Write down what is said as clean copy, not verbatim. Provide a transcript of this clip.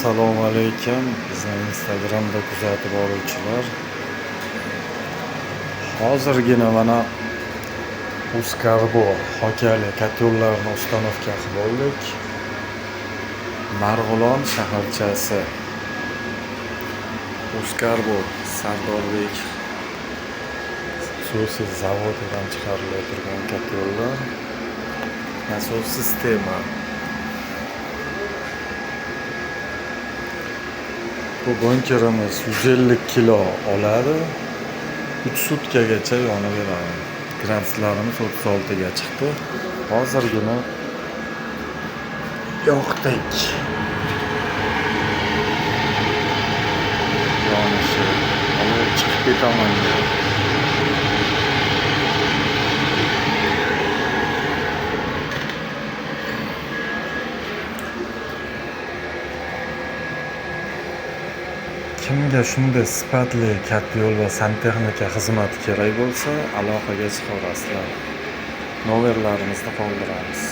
Assalomu alaykum. Bizni Instagramda kuzatib boruvchilar. Hozirgina mana Uzcargo Xo'jali kotyollarni ustanovka qilib oldik. Marg'ilon shaharchasi. Uzcargo Sardorbek xususiy zavodidan chiqarilayotgan kotyollar. Nasos sistema. Bu bunkerimiz 150 kilo oladi. 3 sutkagacha yonaveradi. Graduslarimiz 36 ga chiqdi. Hozirgina yoqdik. Yonishi. Hali chiqib ketaman. Kimga shunday sifatli katyol va santexnika xizmati kerak bo'lsa, aloqaga chiqaverasizlar. Nomerlarimizni qoldiramiz.